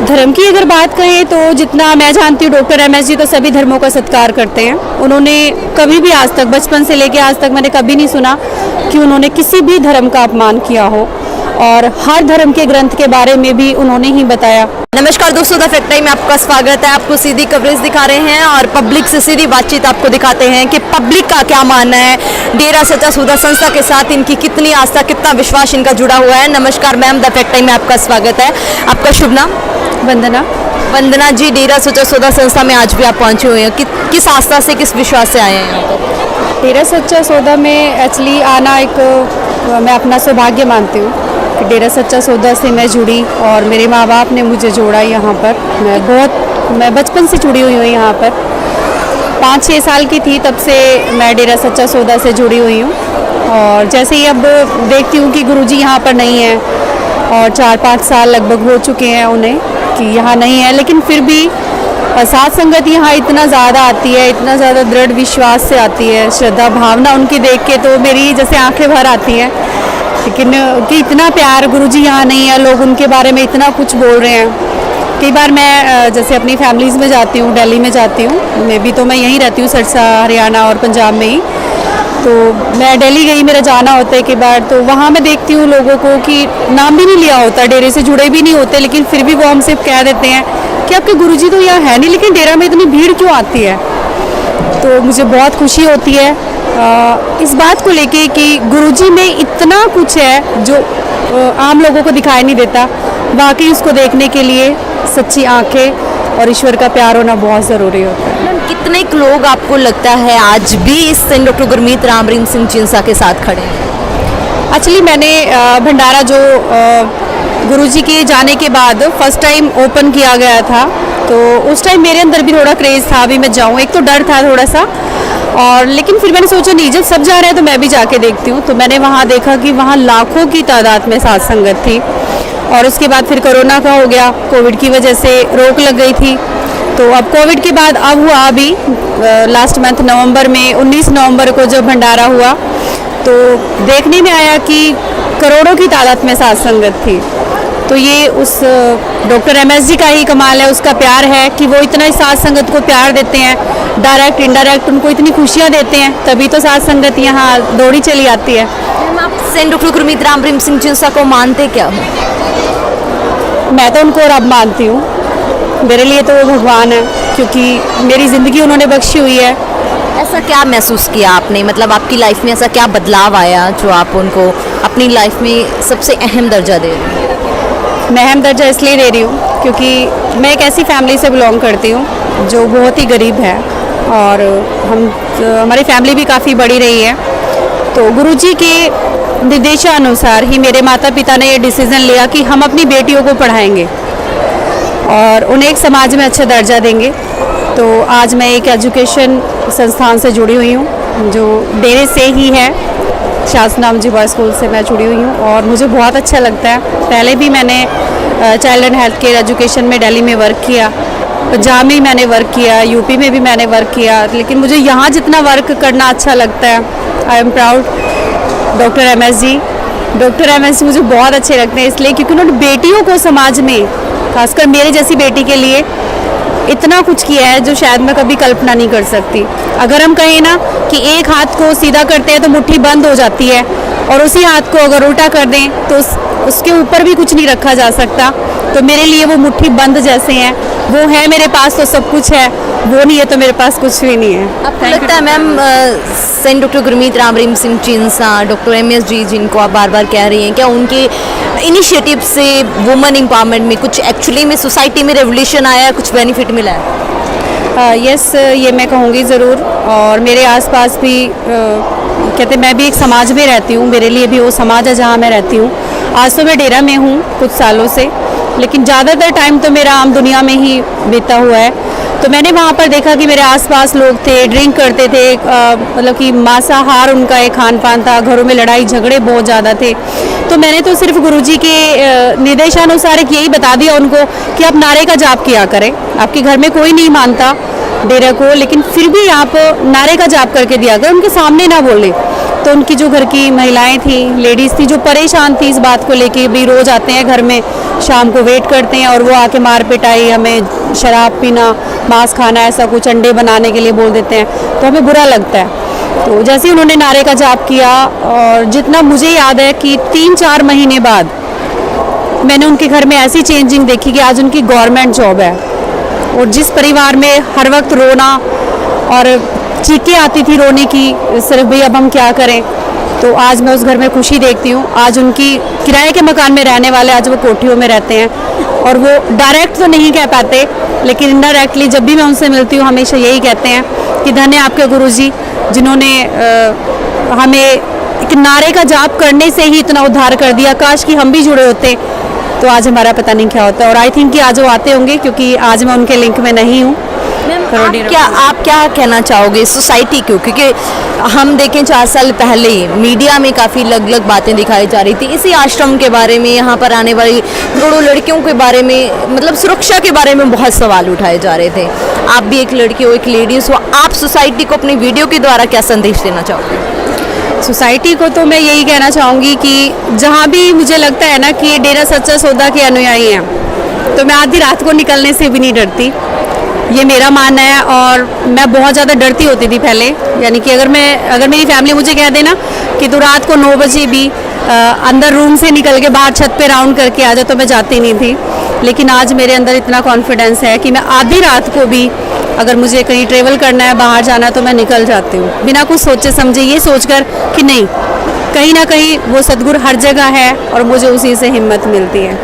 धर्म की अगर बात करें तो जितना मैं जानती हूँ डॉक्टर एमएस जी तो सभी धर्मों का सत्कार करते हैं। उन्होंने कभी भी आज तक, बचपन से लेकर आज तक मैंने कभी नहीं सुना कि उन्होंने किसी भी धर्म का अपमान किया हो, और हर धर्म के ग्रंथ के बारे में भी उन्होंने ही बताया। नमस्कार दोस्तों, द फैक्ट टाइम में आपका स्वागत है। आपको सीधी कवरेज दिखा रहे हैं और पब्लिक से सीधी बातचीत आपको दिखाते हैं कि पब्लिक का क्या मानना है डेरा सच्चा सौदा संस्था के साथ, इनकी कितनी आस्था, कितना विश्वास इनका जुड़ा हुआ है। नमस्कार मैम, द फैक्ट टाइम में आपका स्वागत है। आपका शुभ नाम? वंदना। वंदना जी, डेरा सच्चा सौदा संस्था में आज भी आप पहुंचे हुए हैं, किस आस्था से, किस विश्वास से आए हैं यहाँ पर? डेरा सच्चा सौदा में एक्चुअली आना एक मैं अपना सौभाग्य मानती हूँ कि डेरा सच्चा सौदा से मैं जुड़ी और मेरे माँ बाप ने मुझे जोड़ा यहाँ पर। मैं बचपन से जुड़ी हुई हूँ यहाँ पर। 5-6 साल की थी तब से मैं डेरा सच्चा सौदा से जुड़ी हुई हूँ, और जैसे ही अब देखती हूँ कि गुरुजी यहाँ पर नहीं है और 4-5 साल लगभग हो चुके हैं उन्हें कि यहाँ नहीं है, लेकिन फिर भी साथ संगत यहाँ इतना ज़्यादा आती है, इतना ज़्यादा दृढ़ विश्वास से आती है, श्रद्धा भावना उनकी देख के तो मेरी जैसे आंखें भर आती हैं। लेकिन कि इतना प्यार, गुरुजी यहाँ नहीं है, लोग उनके बारे में इतना कुछ बोल रहे हैं। कई बार मैं जैसे अपनी फैमिलीज़ में जाती हूँ, दिल्ली में जाती हूँ, मैं भी तो मैं यहीं रहती हूँ, सिरसा हरियाणा और पंजाब में ही। तो मैं दिल्ली गई, मेरा जाना होता है कई बार, तो वहाँ मैं देखती हूँ लोगों को कि नाम भी नहीं लिया होता, डेरे से जुड़े भी नहीं होते, लेकिन फिर भी वो हमसे कह देते हैं कि आपके गुरुजी तो यहाँ है नहीं, लेकिन डेरा में इतनी भीड़ क्यों आती है। तो मुझे बहुत खुशी होती है इस बात को लेके कि गुरुजी में इतना कुछ है जो आम लोगों को दिखाई नहीं देता। बाकी उसको देखने के लिए सच्ची आंखें और ईश्वर का प्यार होना बहुत ज़रूरी होता है। कितने लोग आपको लगता है आज भी इस सेंट डॉक्टर गुरमीत राम रहीम सिंह चिंसा के साथ खड़े हैं? एक्चुअली मैंने भंडारा जो गुरुजी के जाने के बाद फर्स्ट टाइम ओपन किया गया था, तो उस टाइम मेरे अंदर भी थोड़ा क्रेज़ था अभी मैं जाऊँ। एक तो डर था थोड़ा सा, और लेकिन फिर मैंने सोचा नहीं, जब सब जा रहे हैं तो मैं भी जाके देखती हूँ। तो मैंने वहाँ देखा कि वहाँ लाखों की तादाद में साथ संगत थी, और उसके बाद फिर कोरोना का हो गया, कोविड की वजह से रोक लग गई थी। तो अब कोविड के बाद अब हुआ अभी लास्ट मंथ नवंबर में 19 नवंबर को जब भंडारा हुआ, तो देखने में आया कि करोड़ों की तादाद में साथ संगत थी। तो ये उस डॉक्टर एमएस जी का ही कमाल है, उसका प्यार है कि वो इतना साथ संगत को प्यार देते हैं, डायरेक्ट इनडायरेक्ट उनको इतनी खुशियाँ देते हैं, तभी तो साथ संगत यहाँ दौड़ी चली आती है। आप सेंट डॉक्टर गुरमीत राम रहीम सिंह चिंसा को मानते क्या हो? मैं तो उनको रब मानती हूँ, मेरे लिए तो वो भगवान है, क्योंकि मेरी ज़िंदगी उन्होंने बख्शी हुई है। ऐसा क्या महसूस किया आपने, मतलब आपकी लाइफ में ऐसा क्या बदलाव आया जो आप उनको अपनी लाइफ में सबसे अहम दर्जा दे रही हैं? मैं अहम दर्जा इसलिए दे रही हूँ क्योंकि मैं एक ऐसी फैमिली से बिलोंग करती हूँ जो बहुत ही गरीब है, और हमारी फैमिली भी काफ़ी बड़ी रही है। तो गुरुजी के निर्देशानुसार ही मेरे माता पिता ने ये डिसीज़न लिया कि हम अपनी बेटियों को पढ़ाएंगे और उन्हें एक समाज में अच्छा दर्जा देंगे। तो आज मैं एक एजुकेशन संस्थान से जुड़ी हुई हूँ जो डेरे से ही है, शासनाम जी बॉय स्कूल से मैं जुड़ी हुई हूँ, और मुझे बहुत अच्छा लगता है। पहले भी मैंने child and health care education में दिल्ली में वर्क किया, पंजाब में मैंने वर्क किया, यूपी में भी मैंने वर्क किया, लेकिन मुझे यहाँ जितना वर्क करना अच्छा लगता है, I am proud doctor MS ji. Doctor MS ji मुझे बहुत अच्छे लगते हैं इसलिए क्योंकि उन्होंने बेटियों को समाज में, खासकर मेरे जैसी बेटी के लिए इतना कुछ किया है जो शायद मैं कभी कल्पना नहीं कर सकती। अगर हम कहें ना कि एक हाथ को सीधा करते हैं तो मुट्ठी बंद हो जाती है, और उसी हाथ को अगर उल्टा कर दें तो उसके ऊपर भी कुछ नहीं रखा जा सकता। तो मेरे लिए वो मुट्ठी बंद जैसे हैं, वो है मेरे पास तो सब कुछ है, वो नहीं है तो मेरे पास कुछ भी नहीं है। आपको लगता है ma'am saint doctor Gurmeet Ram Rahim Singh चिंसा, डॉक्टर एमएस जी जिनको आप बार बार कह रही हैं, क्या उनके इनिशिएटिव से वुमेन एम्पावरमेंट में कुछ एक्चुअली में सोसाइटी में रेवोल्यूशन आया है, कुछ बेनिफिट मिला है? यस, ये मैं कहूँगी ज़रूर। और मेरे आसपास भी कहते मैं भी एक समाज में रहती हूँ, मेरे लिए भी वो समाज है जहाँ मैं रहती हूँ। आज तो मैं डेरा में हूँ कुछ सालों से, लेकिन ज़्यादातर टाइम तो मेरा आम दुनिया में ही बीता हुआ है। तो मैंने वहाँ पर देखा कि मेरे आसपास लोग थे, ड्रिंक करते थे, मतलब कि मांसाहार उनका एक खान पान था, घरों में लड़ाई झगड़े बहुत ज़्यादा थे। तो मैंने तो सिर्फ गुरुजी के निर्देशानुसार यही बता दिया उनको कि आप नारे का जाप किया करें, आपके घर में कोई नहीं मानता डेरा को, लेकिन फिर भी आप नारे का जाप करके दिया करें, उनके सामने ना बोलें। तो उनकी जो घर की महिलाएं थी, लेडीज़ थी, जो परेशान थी इस बात को लेके, भी रोज़ आते हैं घर में, शाम को वेट करते हैं और वो आके मार पिटाई, हमें शराब पीना, मांस खाना, ऐसा कुछ अंडे बनाने के लिए बोल देते हैं, तो हमें बुरा लगता है। तो जैसे ही उन्होंने नारे का जाप किया, और जितना मुझे याद है कि 3-4 महीने बाद मैंने उनके घर में ऐसी चेंजिंग देखी कि आज उनकी गवर्नमेंट जॉब है। और जिस परिवार में हर वक्त रोना और चीखें आती थी रोने की, सिर्फ भाई अब हम क्या करें, तो आज मैं उस घर में खुशी देखती हूँ। आज उनकी किराए के मकान में रहने वाले आज वो कोठियों में रहते हैं, और वो डायरेक्ट तो नहीं कह पाते, लेकिन इनडायरेक्टली जब भी मैं उनसे मिलती हूँ हमेशा यही कहते हैं कि धन्य आपके गुरुजी, जिन्होंने हमें एक नारे का जाप करने से ही इतना उद्धार कर दिया। काश कि हम भी जुड़े होते तो आज हमारा पता नहीं क्या होता। और आई थिंक कि आज वो आते होंगे, क्योंकि आज मैं उनके लिंक में नहीं हूँ। आप क्या कहना चाहोगे सोसाइटी को, क्योंकि हम देखें 4 साल पहले मीडिया में काफ़ी अलग अलग बातें दिखाई जा रही थी इसी आश्रम के बारे में, यहाँ पर आने वाली करोड़ों लड़कियों के बारे में, मतलब सुरक्षा के बारे में बहुत सवाल उठाए जा रहे थे। आप भी एक लड़की हो, एक लेडीज़ हो, आप सोसाइटी को अपनी वीडियो के द्वारा क्या संदेश देना चाहोगे? सोसाइटी को तो मैं यही कहना चाहूँगी कि जहाँ भी मुझे लगता है ना कि ये डेरा सच्चा सौदा के अनुयायी हैं, तो मैं आधी रात को निकलने से भी नहीं डरती। ये मेरा मानना है। और मैं बहुत ज़्यादा डरती होती थी पहले, यानी कि अगर मेरी फैमिली मुझे कह देना कि तू रात को 9 बजे भी अंदर रूम से निकल के बाहर छत पे राउंड करके आ जा, तो मैं जाती नहीं थी। लेकिन आज मेरे अंदर इतना कॉन्फिडेंस है कि मैं आधी रात को भी अगर मुझे कहीं ट्रेवल करना है, बाहर जाना है, तो मैं निकल जाती हूँ बिना कुछ सोचे समझे, ये सोचकर कि नहीं, कहीं ना कहीं वो सदगुरु हर जगह है और मुझे उसी से हिम्मत मिलती है।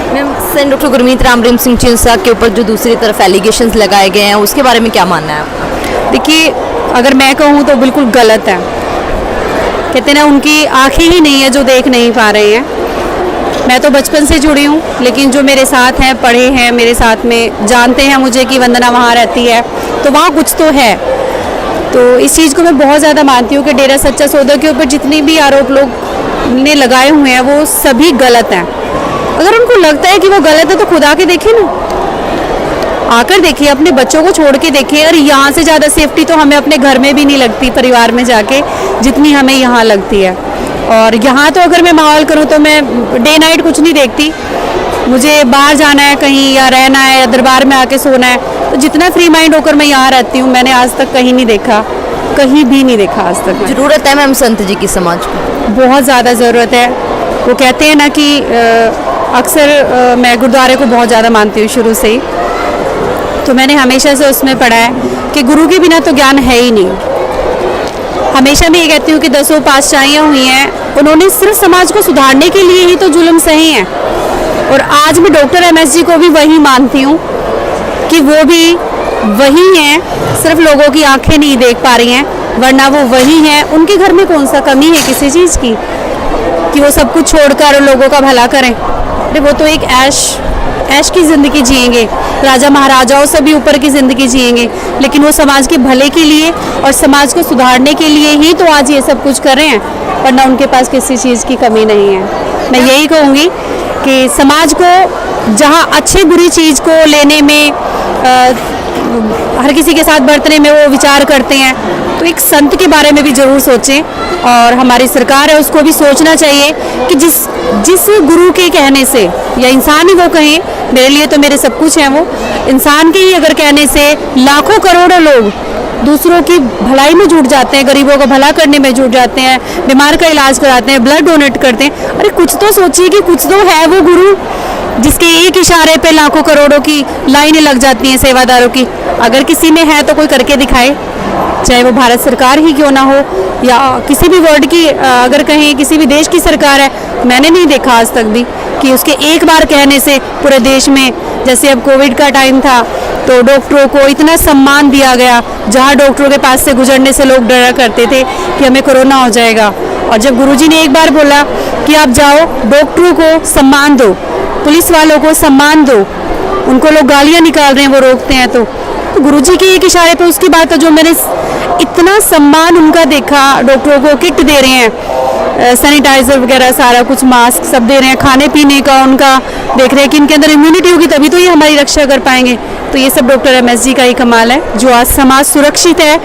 Ma'am, saint doctor Gurmeet Ram Rahim Singh चिंसा के ऊपर जो दूसरी तरफ एलिगेशंस लगाए गए हैं, उसके बारे में क्या मानना है आपका? देखिए, अगर मैं कहूँ तो बिल्कुल गलत है। कहते ना, उनकी आंखें ही नहीं है जो देख नहीं पा रहे हैं। मैं तो बचपन से जुड़ी हूँ, लेकिन जो मेरे साथ हैं, पढ़े हैं, मेरे साथ में जानते हैं मुझे कि वंदना वहाँ रहती है, तो वहाँ कुछ तो है। तो इस चीज़ को मैं बहुत ज़्यादा मानती हूँ कि डेरा सच्चा सौदा के ऊपर जितने भी आरोप लोग ने लगाए हुए हैं वो सभी गलत हैं। अगर उनको लगता है कि वो गलत है तो खुद आके देखें ना, आकर देखिए, अपने बच्चों को छोड़ के देखिए। और यहाँ से ज़्यादा सेफ्टी तो हमें अपने घर में भी नहीं लगती, परिवार में जाके, जितनी हमें यहाँ लगती है। और यहाँ तो अगर मैं माहौल करूँ तो मैं डे नाइट कुछ नहीं देखती। मुझे बाहर जाना है कहीं, या रहना है, या दरबार में आके सोना है, तो जितना फ्री माइंड होकर मैं यहाँ रहती हूँ, मैंने आज तक कहीं नहीं देखा, कहीं भी नहीं देखा आज तक। ज़रूरत है मैम संत जी की समाज को, बहुत ज़्यादा ज़रूरत है। वो कहते हैं ना कि अक्सर मैं गुरुद्वारे को बहुत ज़्यादा मानती हूँ शुरू से ही, तो मैंने हमेशा से उसमें पढ़ा है कि गुरु के बिना तो ज्ञान है ही नहीं। हमेशा मैं ये कहती हूँ कि 10 पातशाहियाँ हुई हैं, उन्होंने सिर्फ समाज को सुधारने के लिए ही तो जुल्म सहे हैं। और आज मैं डॉक्टर MS जी को भी वही मानती हूँ कि वो भी वही हैं, सिर्फ लोगों की आंखें नहीं देख पा रही हैं, वरना वो वही हैं। उनके घर में कौन सा कमी है किसी चीज़ की कि वो सब कुछ छोड़कर लोगों का भला करें? अरे वो तो एक ऐश की ज़िंदगी जिएंगे, राजा महाराजाओं से भी ऊपर की ज़िंदगी जिएंगे, लेकिन वो समाज के भले के लिए और समाज को सुधारने के लिए ही तो आज ये सब कुछ कर रहे हैं, वरना उनके पास किसी चीज़ की कमी नहीं है। मैं यही कहूँगी कि समाज को जहाँ अच्छी बुरी चीज़ को लेने में, हर किसी के साथ बरतने में वो विचार करते हैं, तो एक संत के बारे में भी ज़रूर सोचें। और हमारी सरकार है, उसको भी सोचना चाहिए कि जिस गुरु के कहने से, या इंसान ही वो कहें, मेरे लिए तो मेरे सब कुछ हैं, वो इंसान के ही अगर कहने से लाखों करोड़ों लोग दूसरों की भलाई में जुट जाते हैं, गरीबों का भला करने में जुट जाते हैं, बीमार का इलाज कराते हैं, ब्लड डोनेट करते हैं। अरे कुछ तो सोचिए कि कुछ तो है वो गुरु जिसके एक इशारे पे लाखों करोड़ों की लाइनें लग जाती हैं सेवादारों की। अगर किसी में है तो कोई करके दिखाए, चाहे वो भारत सरकार ही क्यों ना हो, या किसी भी वर्ल्ड की, अगर कहें किसी भी देश की सरकार है, मैंने नहीं देखा आज तक भी कि उसके एक बार कहने से पूरे देश में, जैसे अब कोविड का टाइम था तो डॉक्टरों को इतना सम्मान दिया गया, जहाँ डॉक्टरों के पास से गुजरने से लोग डरा करते थे कि हमें कोरोना हो जाएगा। और जब गुरुजी ने एक बार बोला कि आप जाओ, डॉक्टरों को सम्मान दो, पुलिस वालों को सम्मान दो, उनको लोग गालियाँ निकाल रहे हैं, वो रोकते हैं, तो गुरुजी के एक इशारे पे उसकी बात है, जो मैंने इतना सम्मान उनका देखा, डॉक्टरों को किट दे रहे हैं, सैनिटाइजर वगैरह सारा कुछ, मास्क सब दे रहे हैं, खाने पीने का उनका देख रहे हैं कि इनके अंदर इम्यूनिटी होगी तभी तो ये हमारी रक्षा कर पाएंगे। तो ये सब डॉक्टर एमएस जी का ही कमाल है, जो आज समाज सुरक्षित है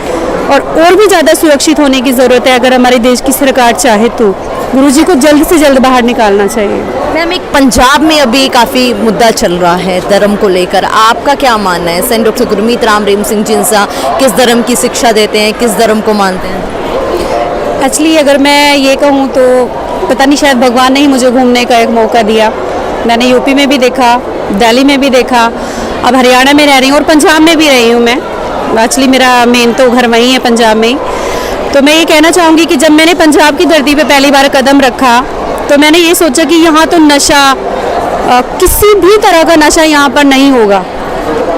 और भी ज़्यादा सुरक्षित होने की ज़रूरत है अगर हमारे देश की सरकार चाहे तो। गुरुजी को जल्द से जल्द बाहर निकालना चाहिए। मैम, एक पंजाब में अभी काफ़ी मुद्दा चल रहा है धर्म को लेकर, आपका क्या मानना है? सेंट डॉक्टर गुरमीत राम रहीम सिंह जिंसा किस धर्म की शिक्षा देते हैं, किस धर्म को मानते हैं? एक्चुअली अगर मैं ये कहूँ तो पता नहीं, शायद भगवान ने ही मुझे घूमने का एक मौका दिया। मैंने यूपी में भी देखा, दिल्ली में भी देखा, अब हरियाणा में रह रही हूँ और पंजाब में भी रही हूँ मैं। एक्चुअली मेरा मेन तो घर वहीं है पंजाब में ही। तो मैं ये कहना चाहूँगी कि जब मैंने पंजाब की धरती पे पहली बार कदम रखा तो मैंने ये सोचा कि यहाँ तो नशा, किसी भी तरह का नशा यहाँ पर नहीं होगा,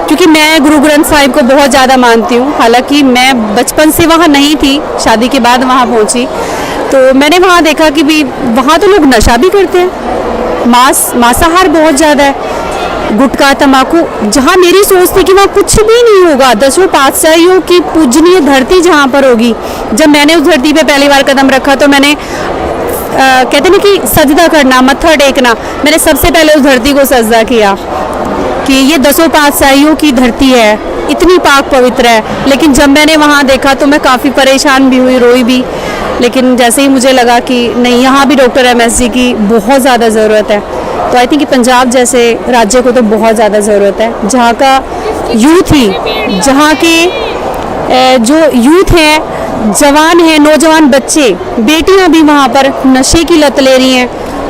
क्योंकि मैं गुरु ग्रंथ साहिब को बहुत ज़्यादा मानती हूँ। हालांकि मैं बचपन से वहाँ नहीं थी, शादी के बाद वहाँ पहुँची, तो मैंने वहाँ देखा कि भी वहाँ तो लोग नशा भी करते हैं, मांसाहार बहुत ज़्यादा है, गुटखा तंबाकू। जहाँ मेरी सोच थी कि वहाँ कुछ भी नहीं होगा, दसों पातशाहियों की पूजनीय धरती जहाँ पर होगी, जब मैंने उस धरती पे पहली बार कदम रखा तो मैंने कहते ना कि सजदा करना, मत्था टेकना, मैंने सबसे पहले उस धरती को सजदा किया कि ये दसों पातशाहियों की धरती है, इतनी पाक पवित्र है। लेकिन जब मैंने वहाँ देखा तो मैं काफ़ी परेशान भी हुई, रोई भी। लेकिन जैसे ही मुझे लगा कि नहीं, यहाँ भी डॉक्टर एमएस जी की बहुत ज़्यादा ज़रूरत है, तो आई थिंक कि पंजाब जैसे राज्य को तो बहुत ज़्यादा ज़रूरत है, जहाँ का यूथ ही, जहाँ के जो यूथ है, जवान है, नौजवान बच्चे, बेटियाँ भी वहाँ पर नशे की लत ले रही हैं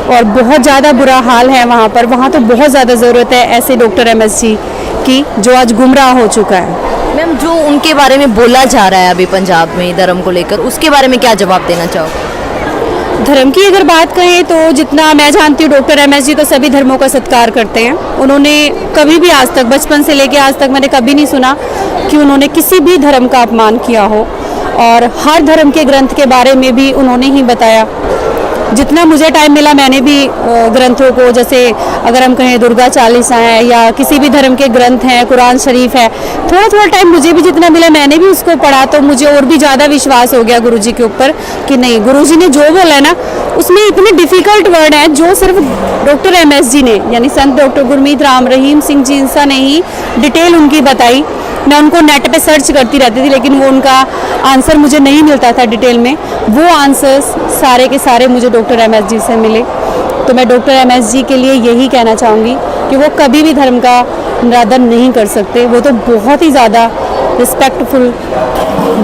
और बहुत ज़्यादा बुरा हाल है वहाँ पर। वहाँ तो बहुत ज़्यादा ज़रूरत है ऐसे डॉक्टर एमएस जी की, जो आज गुमराह हो चुका है। मैम, जो उनके बारे में बोला जा रहा है अभी पंजाब में धर्म को लेकर, उसके बारे में क्या जवाब देना चाहोगे? धर्म की अगर बात करें तो जितना मैं जानती हूँ डॉक्टर एमएस जी तो सभी धर्मों का सत्कार करते हैं। उन्होंने कभी भी आज तक, बचपन से लेकर आज तक मैंने कभी नहीं सुना कि उन्होंने किसी भी धर्म का अपमान किया हो, और हर धर्म के ग्रंथ के बारे में भी उन्होंने ही बताया। जितना मुझे टाइम मिला मैंने भी ग्रंथों को, जैसे अगर हम कहें दुर्गा चालीसा है या किसी भी धर्म के ग्रंथ हैं, कुरान शरीफ है, थोड़ा थोड़ा टाइम मुझे भी जितना मिला मैंने भी उसको पढ़ा, तो मुझे और भी ज़्यादा विश्वास हो गया गुरुजी के ऊपर कि नहीं, गुरुजी ने जो बोला है ना उसमें इतने डिफ़िकल्ट वर्ड हैं जो सिर्फ डॉक्टर एमएस जी ने, यानी संत डॉक्टर गुरमीत राम रहीम सिंह जिंसा ने ही डिटेल उनकी बताई। मैं उनको नेट पे सर्च करती रहती थी लेकिन वो उनका आंसर मुझे नहीं मिलता था डिटेल में। वो आंसर्स सारे के सारे मुझे डॉक्टर एमएस जी से मिले। तो मैं डॉक्टर एमएस जी के लिए यही कहना चाहूँगी कि वो कभी भी धर्म का निरादर नहीं कर सकते। वो तो बहुत ही ज़्यादा रिस्पेक्टफुल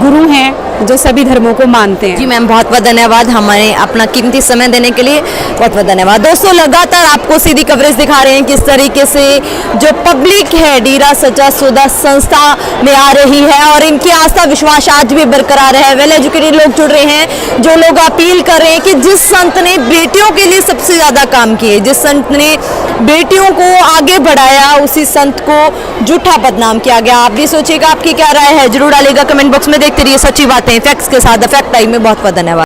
गुरु हैं जो सभी धर्मों को मानते हैं। जी मैम, बहुत बहुत धन्यवाद हमें अपना कीमती समय देने के लिए, बहुत बहुत धन्यवाद। दोस्तों, लगातार आपको सीधी कवरेज दिखा रहे हैं किस तरीके से जो पब्लिक है डेरा सच्चा सौदा संस्था में आ रही है और इनकी आस्था विश्वास आज भी बरकरार है। वेल एजुकेटेड लोग जुड़ रहे हैं, जो लोग अपील कर रहे हैं कि जिस संत ने बेटियों के लिए सबसे ज़्यादा काम किए, जिस संत ने बेटियों को आगे बढ़ाया, उसी संत को झूठा बदनाम किया गया। आप भी सोचिएगा, आपकी क्या राय है जरूर डालिएगा कमेंट बॉक्स में। देखते रहिए सच्ची बातें फैक्ट्स के साथ, द फैक्ट टाइम में। बहुत बहुत धन्यवाद।